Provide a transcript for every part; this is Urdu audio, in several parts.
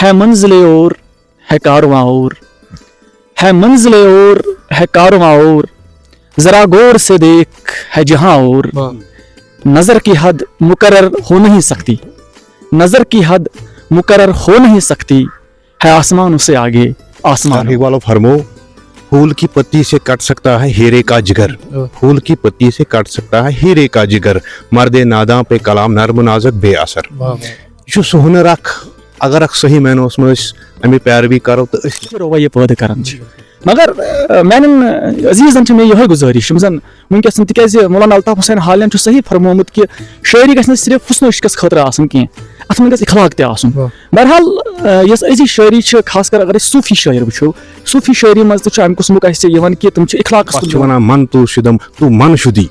ہے منزل اور ہے کارواں اور ہے منزل اور ہے کارواں اور ذرا غور سے دیکھ ہے جہاں اور نظر کی حد مقرر ہو نہیں سکتی نظر کی حد مقرر ہو نہیں سکتی ہے آسمان سے آگے آسمان والو فرمو پھول کی پتی سے کٹ سکتا ہے ہیرے کا جگر پھول کی پتی سے کٹ سکتا ہے ہیرے کا جگر مرد ناداں پہ کلام نرم و نازک بے اثر یہ سہ ہنر اگر صحیح معنوس مز امی پیروی کرو تو رویہ پٲدٕ کران چھِ مگر میانٮ۪ن عزیٖزن چھِ مےٚ یِہوے گُزٲرِش یِم زن وٕنکیٚس تِکیازِ مولانا الطاف حسین حالین چھُ صحیح فرمومُت کہِ شٲعری گژھِ نہٕ صرف حُسنو عشقس خٲطرٕ آسٕنۍ کینٛہہ اتھ منٛز گژھِ اخلاق تہِ آسُن بہرحال یۄس أزِچ شٲعری چھِ خاص کر اگر أسۍ صوٗفی شٲعر وٕچھو صوٗفی شٲعری منٛز تہِ چھُ امہِ قٕسمُک اَسہِ یِوان کہِ تِم چھِ اخلاقس چھِ ونان من تو شدم تو من شدی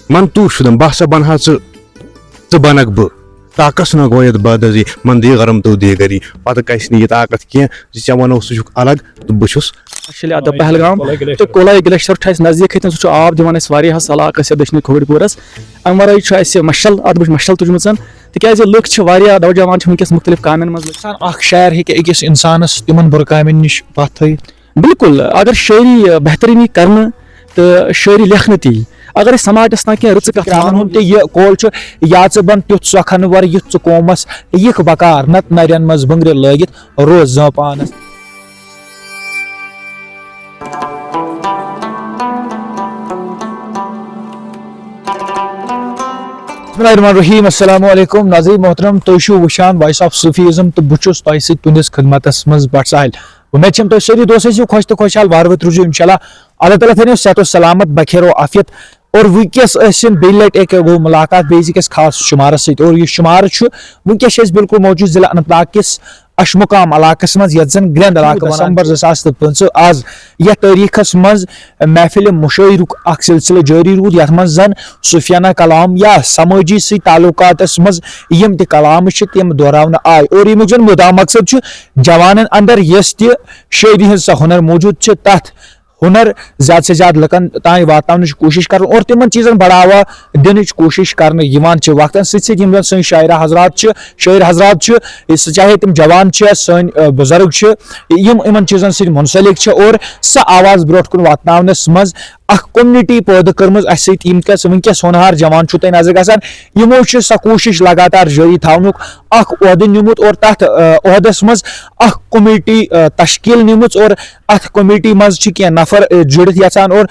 من تو شدم بہٕ ہسا بنہا ژٕ بنکھ بہٕ طاقت نہ گویت بدزی من دی غرم تو دی گری پتہ کس نہٕ یہِ طاقت کینٛہہ زِ ژےٚ وَنو سُہ چھُکھ الگ تہٕ بہٕ چھُس شیلہِ اَدب پہلگام تہٕ کولے گلیشر چھُ اَسہِ نزدیٖکٕے سُہ چھُ آب دِوان اَسہِ واریاہس علاقس یتھ دٔچھنہِ کھووٕرۍ پوٗرس اَمہِ ورٲے چھُ اَسہِ مشل ادبٕچ مشل تُجمٕژ تِکیازِ لُکھ چھِ واریاہ نوجوان چھِ وٕنکیٚس مُختٔلِف کامٮ۪ن منٛز اکھ شاعر ہیٚکہِ أکِس اِنسانس تِمن بُرٕ کامٮ۪ن نِش پتھ تھٲیِتھ بالکل اگر شٲعری بہتریٖن یی کرنہٕ تہٕ شٲعری لیکھنہٕ تہِ یی اگر أسۍ سماجس تام کینٛہہ رٕژٕ کتھ رامن ہُنٛد تہِ یہِ کول چھُ یا ژٕ بن تیُتھ سۄکھن ور یُتھ ژٕ قومس یِکھ بکار نتہٕ نرٮ۪ن منٛز بٕنٛگرِ لٲگِتھ روز زٲ پانس بسم اللہ الرحمن الرحیم السلام علیکم ناظریٖن محترم تُہۍ چھِو وٕچھان وایس آف صوفیزم تہٕ بہٕ چھُس تۄہہِ سۭتۍ تُہنٛدِس خدمتس منٛز بٹ ساحل اُمید چھم تُہۍ سٲری دوس ٲسِو خۄش تہٕ خۄشحال وارٕ وٲتۍ روٗزِو انشاء اللہ اللہ تعالیٰ تھٲینو صحت و سلامت بخیر و عافیت اور وٕنکیٚس ٲسِن بیٚیہِ لٹہِ اکہِ گوٚو مُلاقات بیٚیہِ أکِس خاص شُمارس سۭتۍ اور یہِ شُمار چھُ وٕنکیٚس چھِ أسۍ بالکل موجوٗد ضلع اننت ناگ کِس اشمُقام علاقس منٛز یتھ زن گرٛٮ۪نٛد علاقہٕ دسمبر 2025 آز یتھ تٲریٖخس منٛز محفلہِ مُشٲعرُک اکھ سلسلہٕ جٲری روٗد یتھ منٛز زن صوفیانہ کلام یا سمٲجی سۭتۍ تعلقاتس منٛز یِم تہِ کلامہٕ چھِ تِم دہراونہٕ آے اور ییٚمیُک زن مُدا مقصد چھُ جوانن انٛدر یۄس تہِ شٲعری ہٕنٛز سۄ ہُنر موٗجوٗد چھِ تتھ ہُنر زیادٕ سے زیادٕ لُکن تام واتناونٕچ کوٗشش کرُن اور تِمن چیٖزن بڑاوا دِنٕچ کوٗشش کرنہٕ یِوان چھِ وقتن سۭتۍ سۭتۍ یِم زن سٲنۍ شاعرہ حضرات چھِ شٲعر حضرات چھِ سُہ چاہے تِم جوان چھِ سٲنۍ بُزرگ چھِ یِم یِمن چیٖزن سۭتۍ مُنسلک چھِ اور سۄ آواز برونٛٹھ کُن واتناونس منٛز اکھ کوٚمنِٹی پٲدٕ کٔرمٕژ اَسہِ سۭتۍ یِم وٕنکیٚس ہونہار جوان چھُو تۄہہِ نظر گژھان یِمو چھِ سۄ کوٗشش لگاتار جٲری تھاونُک اکھ عہدٕ نیوٗمُت اور تتھ عہدس منٛز اکھ کوٚمِٹی تشکیٖل نِمٕژ اور اتھ کوٚمِٹی منٛز چھِ کینٛہہ نفر جُڑِتھ یژھان اور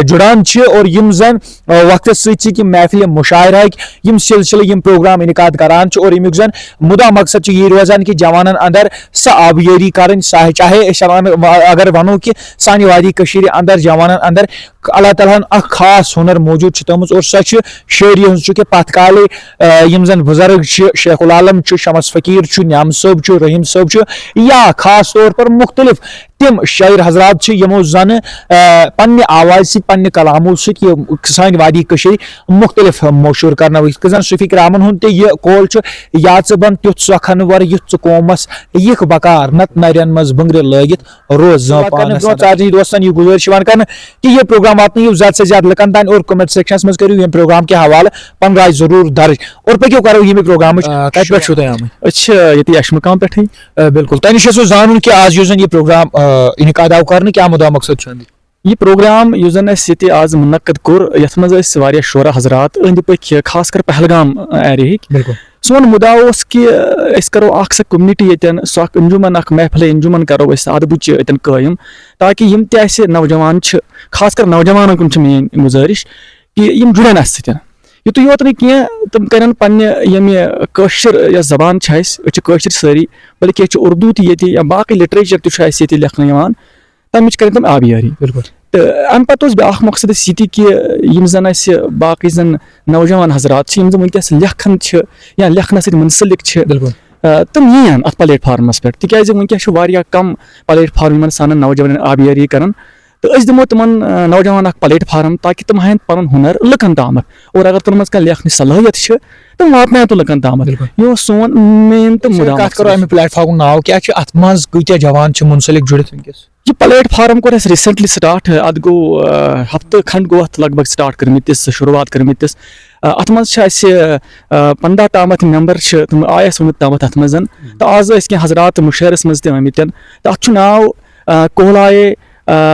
جُڑان چھِ اور یِم زن وقتس سۭتۍ سۭتۍ یِم محفلہِ مُشاعرہٕکۍ یِم سلسلہٕ یِم پروگرام انعقاد کران چھِ اور ییٚمیُک زن مُدا مقصد چھُ یی روزان کہِ جوانن انٛدر سۄ آبیٲری کرٕنۍ چاہے أسۍ اگر ونو کہِ سانہِ وادی کٔشیٖرِ انٛدر جوانن انٛدر اللہ تعالیٰ ہن اکھ خاص ہُنر موٗجوٗد چھِ تھٲومٕژ اور سۄ چھِ شٲعری ہٕنٛز چوٗنکہِ پتھ کالے یِم زن بُزرگ چھِ شیخ العالم چھُ شمس فقیٖر چھُ نعمت صٲب چھُ رحیٖم صٲب چھُ یا خاص طور پر مُختٔلِف تِم شٲعر حضرات چھِ یِمو زن پننہِ آوازِ سۭتۍ پننہِ کلامو سۭتۍ یہِ سانہِ وادی کٔشیٖرِ مُختٔلِف مشہوٗر کرنٲوِتھ یِتھ کٔنۍ زن صوفی کرامن ہُنٛد تہِ یہِ کول چھُ یا ژٕ بن تیُتھ سۄکھن ور یُتھ ژٕ قومس یِکھ بکار نتہٕ نرٮ۪ن منٛز بٕنٛگرِ لٲگِتھ روز زٲ پانس سارنٕے دوستن یہِ گُزٲرِش یِوان کرنہٕ کہِ یہِ پروگرام واتنٲیِو زیادٕ سے زیادٕ لُکن تام اور کومنٹ سیکشنس منٛز کٔرِو ییٚمہِ پروگرام کہِ حوالہٕ پنُن راے ضروٗر درٕج اور پٔکِو کرو ییٚمہِ پروگرامٕچ کتہِ پٮ۪ٹھ چھُو تُہۍ آمٕتۍ أسۍ چھِ ییٚتی اشمُقام پٮ۪ٹھٕے بالکل تۄہہِ نِش اوسوٕ زانُن کہِ آز یُس زن یہِ پروگرام انعقاد آو کرنہٕ کیاہ مُدا مقصد چھُ امیُک یہِ پروگرام یُس زن اَسہِ ییٚتہِ آز مُنعقد کوٚر یتھ منٛز ٲسۍ واریاہ شورا حضرات أنٛدۍ پٔکۍ خاص کر پہلگام ایریاہٕکۍ بالکل سون مُدا اوس کہِ أسۍ کرو اکھ سۄ کوٚمنِٹی ییٚتٮ۪ن سۄ اکھ انجُمن اکھ محفلے انجُمن کرو أسۍ ادبٕچ ییٚتٮ۪ن قٲیِم تاکہِ یِم تہِ اَسہِ نوجوان چھِ خاص کر نوجوانن کُن چھِ میٲنۍ گُزٲرِش کہِ یِم جُڑن اَسہِ سۭتۍ یِتُے یوت نہٕ کینٛہہ تِم کرن پننہِ ییٚمہِ کٲشِر یۄس زبان چھِ اَسہِ أسۍ چھِ کٲشِر سٲری بٔلکہِ أسۍ چھِ اردوٗ تہِ ییٚتہِ یا باقٕے لِٹریچر تہِ چھُ اَسہِ ییٚتہِ لیکھنہٕ یِوان تَمِچ کرن تِم آبیٲری بالکل تہٕ اَمہِ پتہٕ اوس بیٛاکھ مقصد اَسہِ یہِ تہِ کہِ یِم زن اَسہِ باقٕے زن نوجوان حضرات چھِ یِم زن وٕنکیٚس لیکھان چھِ یا لیکھنس سۭتۍ مُنسلِک چھِ بالکل تِم یِیَن اَتھ پلیٹ فارمس پٮ۪ٹھ تِکیازِ وٕنکیٚس چھُ واریاہ کم پلیٹ فارم یِمن سانن نوجوانن آبیٲری کران تو أسۍ دِمو تِمن نوجوان اکھ پلیٹ فارم تاکہِ تِم ہاین پنُن ہُنر لُکن تامَتھ اور اگر تِمن منٛز کانٛہہ لیکھنٕچ صلٲحیت چھِ تِم واتناون تہٕ لُکن تامَتھ یہِ اوس سون مین تہٕ مُدا کتھ کرو امہِ پلیٹ فارمُک ناو کیاہ چھُ اتھ منٛز کۭتیاہ جوان چھِ مُنسلک جُڑِتھ وٕنکیٚس یہِ پلیٹ فارم کوٚر اَسہِ ریٖسنٹلی سٹاٹ اتھ گوٚو ہفتہٕ کھنٛڈ گوٚو اتھ لگ بگ سٹاٹ کٔرمٕتِس شروٗعات کٔرمٕتِس اتھ منٛز چھِ اَسہِ 15 تامَتھ ممبر چھِ تِم آیہِ اَسہِ وٕنیُک تامَتھ اتھ منٛز تہٕ آز ٲسۍ کینٛہہ حضرات مُشٲہرس منٛز تہِ آمٕتۍ تہٕ اتھ چھُ ناو کولایے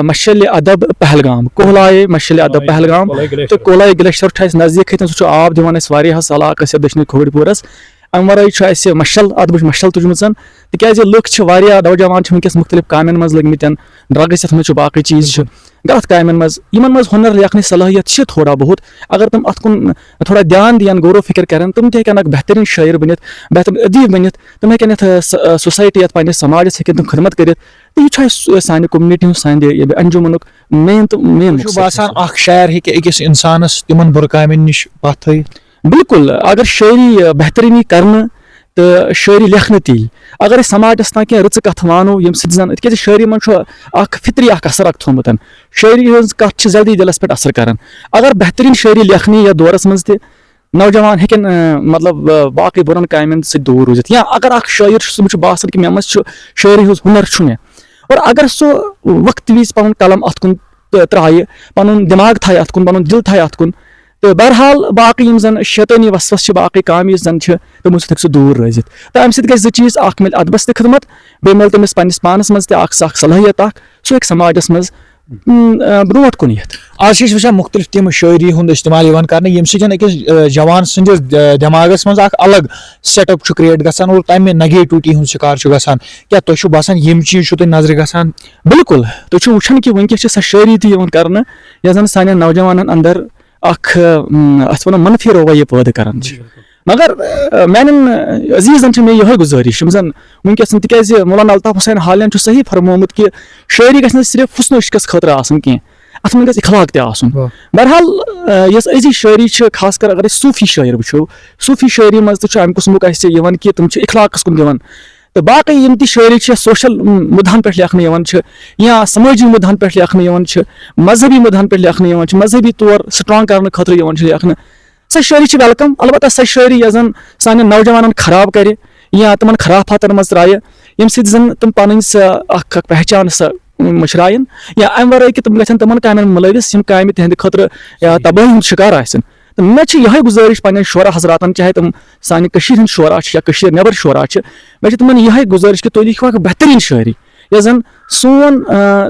مشل ادب پہلگام کولایے مشل ادب پہلگام تہٕ کولایے گلیشر چھُ اَسہِ نزدیٖکٕے سُہ چھُ آب دِوان اَسہِ واریاہس علاقس یتھ دٔچھنہِ کھووٕرۍ پوٗرس امہِ ورٲے چھُ اَسہِ مشل ادبٕچ مشل تُجمٕژ تِکیازِ لُکھ چھِ واریاہ نوجوان چھِ وٕنکیٚس مُختٔلِف کامٮ۪ن منٛز لٔگمٕتۍ ڈرگٕز یَتھ منٛز چھُ باقٕے چیٖز چھِ غلط کامٮ۪ن منٛز یِمن منٛز ہُنر لیکھنٕچ صلٲحیت چھِ تھوڑا بہت اگر تِم اتھ کُن تھوڑا دھیان دِین غور و فِکر کرن تِم تہِ ہیٚکن اکھ بہتریٖن شٲعر بٔنِتھ بہتریٖن ادیٖب بٔنِتھ تِم ہیٚکن یتھ سوسایٹی یتھ پننِس سماجس ہیٚکن تِم خدمت کٔرِتھ تہٕ یہِ چھُ اَسہِ سانہِ کوٚمنِٹی ہُنٛد سانہِ انجُمنُک مین تہٕ مین چھُ باسان اکھ شاعر ہیٚکہِ أکِس انسانس تِمن بُرٕ کامٮ۪ن نِش پتھ تھٲیِتھ بالکل اگر شٲعری بہتریٖن یی کرنہٕ تہٕ شٲعری لیکھنہٕ تہِ یی اگر أسۍ سماجس تانۍ کینٛہہ رٕژٕ کتھٕ وانو ییٚمہِ سۭتۍ زن تِکیازِ شٲعری منٛز چھُ اکھ فطری اکھ اثر اکھ تھوٚمُت شٲعری ہٕنٛز کتھ چھِ جلدی دِلس پٮ۪ٹھ اثر کران اگر بہتریٖن شٲعری لیکھنہٕ یتھ دورس منٛز تہِ نوجوان ہیٚکن مطلب باقٕے بُرن کامٮ۪ن سۭتۍ دوٗر روٗزِتھ یا اگر اکھ شٲعر چھُ تٔمِس چھُ باسان کہِ مےٚ منٛز چھُ شٲعری ہُنٛد ہُنر چھُ مےٚ اور اگر سُہ وقتہٕ وِزِ پنُن قلم اتھ کُن ترٛایہِ پنُن دٮ۪ماغ تھایہِ اتھ کُن پنُن دِل تھایہِ اتھ کُن تہٕ بہرحال باقٕے یِم زن شیطٲنی وسوس چھِ باقٕے کامہِ یُس زن چھِ تِمو سۭتۍ ہیٚکہِ سُہ دوٗر روٗزِتھ تہٕ امہِ سۭتۍ گژھِ زٕ چیٖز اکھ مِلہِ ادبس تہِ خدمت بیٚیہِ مِلہِ تٔمِس پننِس پانس منٛز تہِ اکھ صلٲحیت اکھ سُہ ہیٚکہِ سماجس منٛز برونٛٹھ کُن یِتھ آز چھِ أسۍ وٕچھان مُختٔلِف تِم شٲعری ہُنٛد اِستعمال یِوان کرنہٕ ییٚمہِ سۭتۍ أکِس جوان سٕنٛدِس دٮ۪ماغس منٛز اکھ الگ سیٹ اپ چھُ کریٹ گژھان اور تمہِ نگیٹِوٹی ہُنٛد شِکار چھُ گژھان کیاہ تۄہہِ چھُو باسان یِم چیٖز چھُو تۄہہِ نظرِ گژھان بالکل تُہۍ چھِو وٕچھان کہِ وٕنکیٚس چھِ سۄ شٲعری تہِ یِوان کرنہٕ یۄس زن سانٮ۪ن نوجوانن انٛدر اکھ اتھ ونو منفی رویہِ پٲدٕ کران چھِ مگر میانٮ۪ن عزیٖزن چھِ مےٚ یِہوے گُزٲرِش یِم زن وٕنکیٚس تِکیازِ مولانا الطاف حُسین حالین چھُ صحیح فرمومُت کہِ شٲعری گژھِ نہٕ صرف حُسنو عشقس خٲطرٕ آسٕنۍ کینٛہہ اتھ منٛز گژھِ اخلاق تہِ آسُن بہرحال یۄس أزِچ شٲعری چھِ خاص کر اگر أسۍ صوٗفی شٲعر وٕچھو صوٗفی شٲعری منٛز تہِ چھُ امہِ قٕسمُک اَسہِ یِوان کہِ تِم چھِ اخلاقس کُن دِوان تہٕ باقٕے یِم تہِ شٲعری چھِ سوشل مُدہن پٮ۪ٹھ لیکھنہٕ یِوان چھِ یا سمٲجی مُدہن پٮ۪ٹھ لیکھنہٕ یِوان چھِ مذہبی مُدہن پٮ۪ٹھ لیکھنہٕ یِوان چھِ مذہبی طور سٹرانٛگ کرنہٕ خٲطرٕ یِوان چھِ لیکھنہٕ سۄ شٲعری چھِ ویلکم البتہ سۄ شٲعری یۄس زن سانٮ۪ن نوجوانن خراب کرِ یا تِمن خرافاتن منٛز ترایہِ ییٚمہِ سۭتۍ زن تِم پنٕنۍ سۄ اکھ پہچان سۄ مٔشراین یا امہِ ورٲے کہِ تِم گژھن تِمن کامٮ۪ن مُلٲوِس یِم کامہِ تِہنٛدِ خٲطرٕ تبٲہی ہُنٛد شِکار آسن تہٕ مےٚ چھِ یِہوے گُزٲرِش پنٕنٮ۪ن شورا حضراتن چاہے تِم سانہِ کٔشیٖرِ ہٕنٛدۍ شورا چھِ یا کٔشیٖر نٮ۪بر شورا چھِ مےٚ چھِ تِمن یِہوے گُزٲرِش کہِ تُہۍ لیکھِو اکھ بہتریٖن شٲعری یۄس زن سون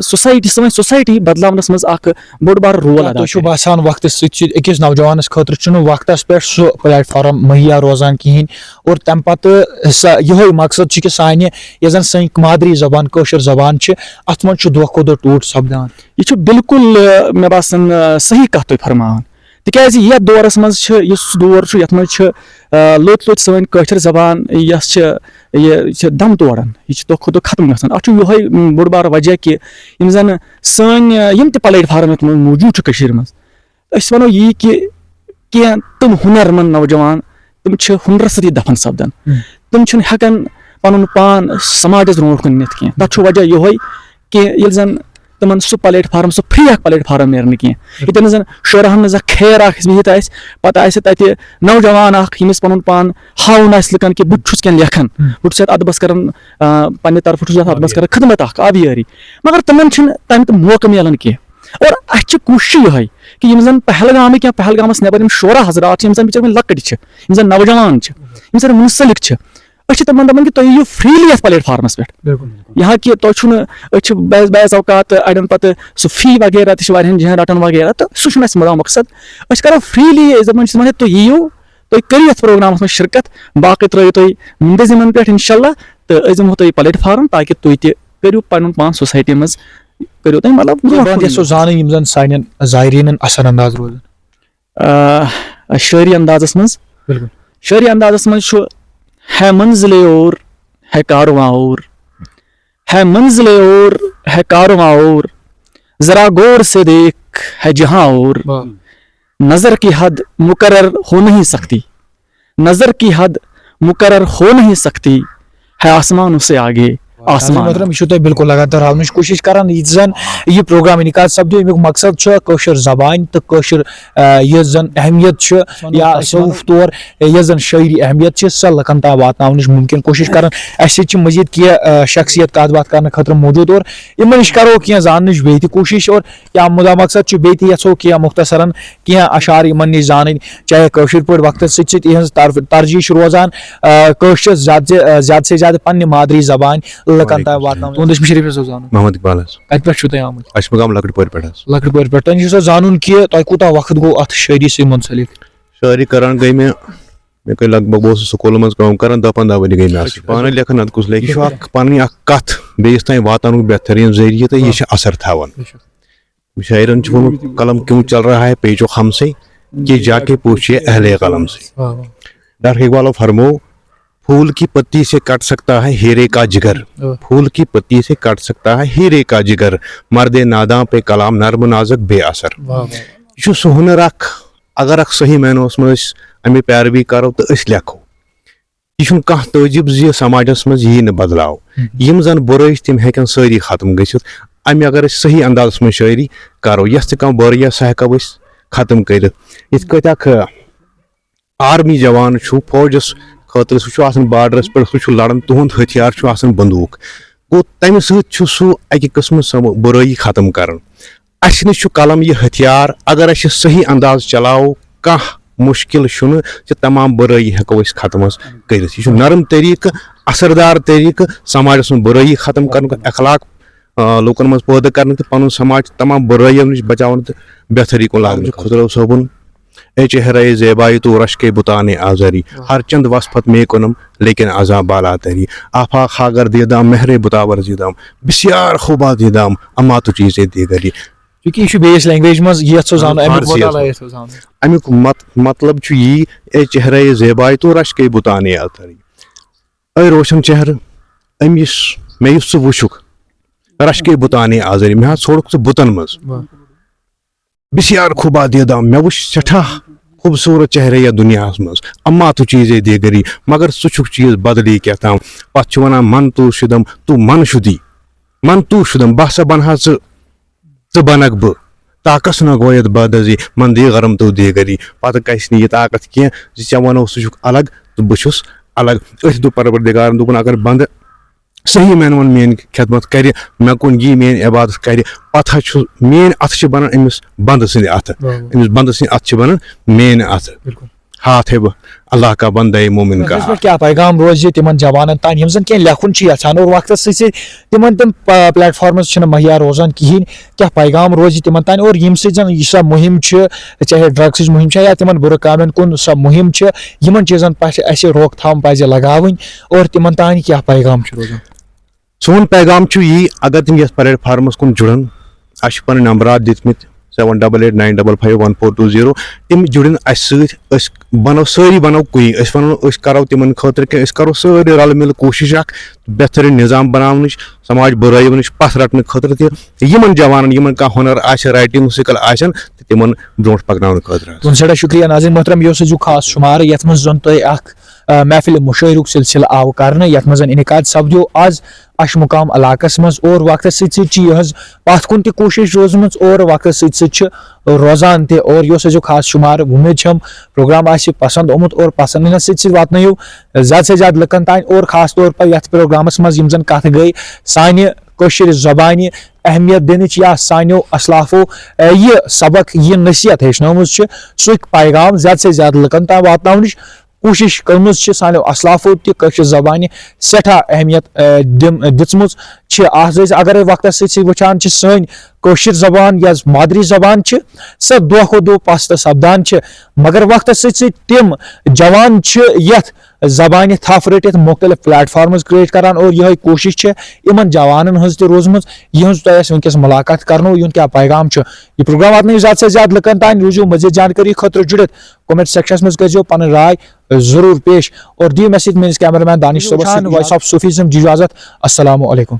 سوسایٹی بدلاونس منٛز اکھ بوٚڑ بارٕ رول ادا تۄہہِ چھُو باسان وقتس سۭتۍ سۭتۍ أکِس نوجوانس خٲطرٕ چھُنہٕ وقتس پٮ۪ٹھ سُہ پلیٹ فارم مہیا روزان کِہینۍ اور تمہِ پتہٕ سۄ یِہوے مقصد چھُ کہِ سانہِ یۄس زن سٲنۍ مادری زبان کٲشِر زبان چھِ اتھ منٛز چھُ دۄہ کھۄتہٕ دۄہ ٹوٗٹ سپدان یہِ چھُ بالکُل مےٚ باسان صحیح کتھ تُہۍ فرماوان تِکیازِ یتھ دورس منٛز چھِ یُس دور چھُ یتھ منٛز چھِ لوٚت لوٚت سٲنۍ کٲشِر زبان یۄس چھِ یہِ چھِ دم توڑان یہِ چھِ دۄہ کھۄتہٕ دۄہ ختم گژھان اتھ چھُ یِہوے بوٚڑ بارٕ وجہ کہِ یِم زن سٲنۍ یِم تہِ پلیٹ فارم یتھ منٛز موٗجوٗد چھُ کٔشیٖر منٛز أسۍ ونو یی کہِ کینٛہہ تِم ہُنر منٛد نوجوان تِم چھِ ہُنرٕ سۭتی دفن سپدان تِم چھِنہٕ ہٮ۪کان پنُن پان سماجس برونٛٹھ کُن نِتھ کینٛہہ تتھ چھُ وجہ یِہوے کہِ ییٚلہِ زن تِمن سُہ پلیٹ فارم سُہ فری اکھ پلیٹ فارم نیرِ نہٕ کینٛہہ ییٚتٮ۪ن نہٕ زن شُرہن منٛز اکھ خیر اکھ بِہِتھ آسہِ پتہٕ آسہِ تتہِ نوجوان اکھ ییٚمِس پنُن پان ہاوُن آسہِ لُکن کہِ بہٕ تہِ چھُس کینٛہہ لیکھان بہٕ چھُس یتھ ادبس کران پننہِ طرفہٕ چھُس یتھ ادبس کران خدمت اکھ آبیٲری مگر تِمن چھُنہٕ تمیُک موقعہٕ مِلان کینٛہہ اور اسہِ چھِ کوٗشش یِہوے کہِ یِم زن پہلگامٕکۍ یا پہلگامس نٮ۪بر یِم شورا حضرات چھِ یِم زن بِچٲرۍ وۄنۍ لۄکٕٹۍ چھِ یِم زن نوجوان چھِ یِم زن مُنسلِک چھِ أسۍ چھِ تِمن دپان کہِ تُہۍ یِیِو فریلی یتھ پلیٹ فارمس پٮ۪ٹھ یہاں کہِ تۄہہِ چھُنہٕ أسۍ چھِ بعض اوقات اڑٮ۪ن پتہٕ سُہ فی وغیرہ تہِ چھِ واریاہن جاین رٹان وغیرہ تہٕ سُہ چھُنہٕ اسہِ مُدا مقصد أسۍ کرو فریلی أسۍ دپان چھِ تُہۍ یِیِو تُہۍ کٔرِو یتھ پروگرامس منٛز شرکت باقٕے ترٲیِو تُہۍ مُنتظمن پٮ۪ٹھ انشاء اللہ تہٕ أسۍ دِمو تۄہہِ پلیٹ فارم تاکہِ تُہۍ تہِ کٔرِو پنُن پان سوسایٹی منٛز کٔرِو تُہۍ مطلب زانٕنۍ یِم زن سانٮ۪ن زایریٖنن اثر انداز روزان شٲعری اندازس منٛز شٲعری اندازس منٛز چھُ ہے منزلے اور ہے کارواں اور ہے منزلے اور ہے کارواں اور ذرا غور سے دیکھ ہے جہاں اور نظر کی حد مقرر ہو نہیں سکتی نظر کی حد مقرر ہو نہیں سکتی ہے آسمانوں سے آگے آسمان محترم یہ تھی بالکل لگاتار ہاونٕچ کوشش کران یہ زن یہ پروگرام انعقاد سپدیو امیک مقصد کٲشِر زبان تو کٲشِر یس زن اہمیت یا صوف طور یس زن شاعری اہمیت سۄ لُکن تام واتناونٕچ ممکن کوشش کران اسہِ سۭتۍ چھِ مزید کینٛہہ شخصیت کتھ باتھ کرنہٕ خٲطرٕ موجود اور یِمن نِش کرو کینٛہہ زاننٕچ بیٚیہِ تہِ کوشش اور کیٛاہ مُدا مقصد چھُ بیٚیہِ تہِ یژھو کینٛہہ مختصرن کینٛہہ اشعار یِمن نِش زانٕنۍ چاہے کٲشِر پٲٹھۍ وقتس سۭتۍ سۭتۍ یِہنٛز ترجیح چھِ روزان کٲشرِس زیادٕ سے زیادٕ پننہِ مادری زبان لُکن تام واتناوٕنۍ تُہُنٛد اسم شریف صٲب زانُن محمد اقبال کتہِ پٮ۪ٹھ چھُو تُہۍ آمٕتۍ اشمگام لکٹ پورِ پٮ۪ٹھ لۄکٹہِ پورِ پٮ۪ٹھ تۄہہِ چھُ زانُن کہِ تۄہہِ کوٗتاہ وقت گوٚو اتھ شٲعری سۭتۍ منسلک شاعری کران گٔے مےٚ گٔے لگ بگ بہٕ اوسُس سکوٗلن منٛز کٲم کران 10-15 ؤری گٔے مےٚ اَتھ سۭتۍ پانہٕ لیکھان نتہٕ کُس لیکھِ یہِ چھُ اکھ پنٕنۍ اکھ کتھ بیٚیِس تام واتناونُک بہتریٖن ذٔریعہٕ تہٕ یہِ چھِ اثر تھاوان شاعرن چھُ ووٚنمُت قلم کیوں چل رہا ہے پیچو ہم سے کہ جا کے پوچھیے اہل قلم سے ڈاکٹر اقبال فرمو پھول کی پتی سے کٹ سکتا ہے ہیرے کا جگر پھول کی پتی سے کٹ سکتا ہے ہیرے کا جگر مرد ناداں پہ کلام نرم نازک بے اثر یہ چھُ سُہ ہُنر اکھ اگر اکھ صحیح معنوس منٛز أسۍ اَمہِ پیروی کرو تہٕ أسۍ لیکھو یہِ چھُنہٕ کانٛہہ تعجب زِ سماجس منٛز یی نہٕ بدلاو یِم زن بُرٲے چھِ تِم ہیٚکن سٲری ختم گٔژھِتھ اَمہِ اگر أسۍ صحیح اندازس منٛز شٲعری کرو یۄس تہِ کانٛہہ بُرٲیی سۄ ہیٚکو أسۍ ختم کٔرِتھ یِتھ کٲٹھۍ اکھ آرمی جوان چھُ فوجس خٲطرٕ سُہ چھُ آسان بارڈرس پٮ۪ٹھ سُہ چھُ لڑان تُہُنٛد ہتھیار چھُ آسان بندوٗق گوٚو تمہِ سۭتۍ چھُ سُہ اکہِ قٕسمہٕ سۄ بُرٲیی ختم کران اسہِ نِش چھُ قلم یہِ ہتھیار اگر أسۍ یہِ صحیح انداز چلاوو کانٛہہ مُشکل چھُنہٕ زِ تمام بُرٲیی ہیٚکو أسۍ ختم حظ کٔرِتھ یہِ چھُ نرم طریٖقہٕ اثردار طریٖقہٕ سماجس منٛز بُرٲیی ختم کرنُک اخلاق لُکن منٛز پٲدٕ کرنہٕ تہٕ پنُن سماج تمام بُرٲیو نِش بچاوُن تہٕ بہتری کُن لاگنہٕ خسرو صٲبُن اے چہرے زیبائی تو رش کے بُتانے آزری ہر چند وصفت میں کنم لیکن ازاں بالا تری آفاق خاگر دیدام مہرے بتاور دیدام بسیار خوبا دیدام اما تو چیزیں دیگری چونکہ یہ بیس لینگویج مز یژھو زانُن امیُک مطلب چھُ یی اے چہرے زیبائی تو رش کے بُتانے آزری اے روشن چہرٕ أمۍ یُس مےٚ یُس ژٕ وٕچھُکھ رش کے بُتانے آزری مےٚ حظ ژھوڑُکھ ژٕ بُتن منٛز بسیار خوبا دیدام مےٚ وٕچھ سٮ۪ٹھاہ خوٗبصوٗرت چہرے یتھ دُنیاہس منٛز اما تو چیٖزے دیگری مگر ژٕ چھُکھ چیٖز بدلی کیٛاہ تام پتہٕ چھُ ونان من تو شُدم تو من شُدی من تو شُدم بہٕ ہسا بنہٕ ہا ژٕ بنکھ بہٕ طاقت نہ گویت بدزی من دی غرم تو دیگری پتہٕ گژھِ نہٕ یہِ طاقت کینٛہہ زِ ژےٚ ونو ژٕ چھُکھ الگ تہٕ بہٕ چھُس الگ أتھۍ دوٚپ پروردِگارن دوٚپُن اگر بنٛدٕ صحیح معنون میٲنۍ خدمت کرِ مےٚ کُن یی میٲنۍ عبادت کرِ پتہٕ حظ چھُ میٲنۍ اتھٕ چھِ بنان أمِس بنٛدٕ سٕنٛدِ اَتھٕ أمِس بنٛدٕ سٕنٛدِ اَتھٕ چھِ بنان میٲنۍ اَتھٕ ہاتھ ہے بہٕ اللہ کا بندے مومن کا کیا پیغام روزِ تِمن جوانن تانۍ یِم زن کینٛہہ لیکھُن چھِ یژھان اور وقتس سۭتۍ سۭتۍ تِمن تِم پلیٹ فارمز چھِنہٕ مہیا روزان کِہینۍ کیاہ پیغام روزِ تِمن تانۍ اور ییٚمہِ سۭتۍ زن یہِ سۄ مُہِم چھِ چاہے ڈرگسٕچ مُہِم چھےٚ یا تِمن بُرٕ کامٮ۪ن کُن سۄ مُہِم چھِ یِمن چیٖزن پزِ اسہِ روک تھام پزِ لگاوٕنۍ اور تِمن تانۍ کیاہ پیغام چھُ روزان سون پیغام چھُ یی اگر تِم یتھ پلیٹ فارمس کُن جُڑن اسہِ چھِ پنٕنۍ نمبرات دِتمٕتۍ 7889551420 تِم جُڑن اسہِ سۭتۍ أسۍ بنو سٲری بنو کُیی أسۍ ونو نہٕ أسۍ کرو تِمن خٲطرٕ کینٛہہ أسۍ کرو سٲری رلہٕ مِلہٕ کوٗشش اکھ بہتریٖن نظام بناونٕچ سماج بُرٲیو نِش پتھ رٹنہٕ خٲطرٕ تہِ یِمن جوانن یِمن کانٛہہ ہُنر آسہِ رایٹنگ سِکل آسن تہٕ تِمن برونٛٹھ پکناونہٕ خٲطرٕ تُہُنٛد سٮ۪ٹھاہ شُکریہ ناظریٖن محترم یہِ اوس أزیُک خاص شُمارٕ یتھ منٛز زن تۄہہِ اکھ محفِل مُشٲعرُک سلسلہٕ آو کرنہٕ یتھ منٛز انعقاد سپدیو آز اشمُقام علاقس منٛز اور وقتس سۭتۍ سۭتۍ چھِ یِہٕنٛز پتھ کُن تہِ کوٗشش روٗزمٕژ اور وقتس سۭتۍ سۭتۍ چھِ روزان تہِ اور یہِ اوس أزیُک خاص شُمارٕ اُمید چھم پروگرام آسہِ پسنٛد آمُت اور پسنٛد یِنس سۭتۍ سۭتۍ واتنٲیِو زیادٕ سے زیادٕ لُکن تانۍ اور خاص طور پر یتھ پروگرامس منٛز یِم زن کتھ گٔے سانہِ کٲشِر زبانہِ اہمیت دِنٕچ یا سانیو اسلافو یہِ سبق یہِ نصیحت ہیٚچھنٲومٕژ چھِ سُہ پیغام زیادٕ سے زیادٕ لُکن تام واتناونٕچ کوٗشش کٔرمٕژ چھِ سانیو اسلافو تہِ کٲشِر زبانہِ سٮ۪ٹھاہ اہمیت دِژمٕژ چھِ اتھ أسۍ اگرے وقتس سۭتۍ سۭتۍ وٕچھان چھِ سٲنۍ کٲشِر زبان یۄس مادری زبان چھِ سۄ دۄہ کھۄتہٕ دۄہ پستہٕ سپدان چھِ مگر وقتس سۭتۍ سۭتۍ تِم جوان چھِ یتھ زبانہِ تھپھ رٔٹِتھ مختلف پلیٹ فارمز کریٹ کران اور یِہے کوٗشش چھِ یِمن جوانن ہٕنٛز تہِ روٗزمٕژ یِہٕنٛز تۄہہِ اَسہِ وٕنکیٚس مُلاقات کرنو یِہُنٛد کیاہ پیغام چھُ یہِ پروگرام واتنٲیِو زیادٕ سے زیادٕ لُکن تانۍ روٗزِو مزیٖد جانکٲری خٲطرٕ جُڑِتھ کومنٹ سیکشنس منٛز کٔرزیٚو پنٕنۍ راے ضروٗر پیش اور دِیِو مےٚ سۭتۍ میٲنِس کیمرا مین دانش صٲبس وایس آف صوفیزم دِیِو اجازت السلام علیکم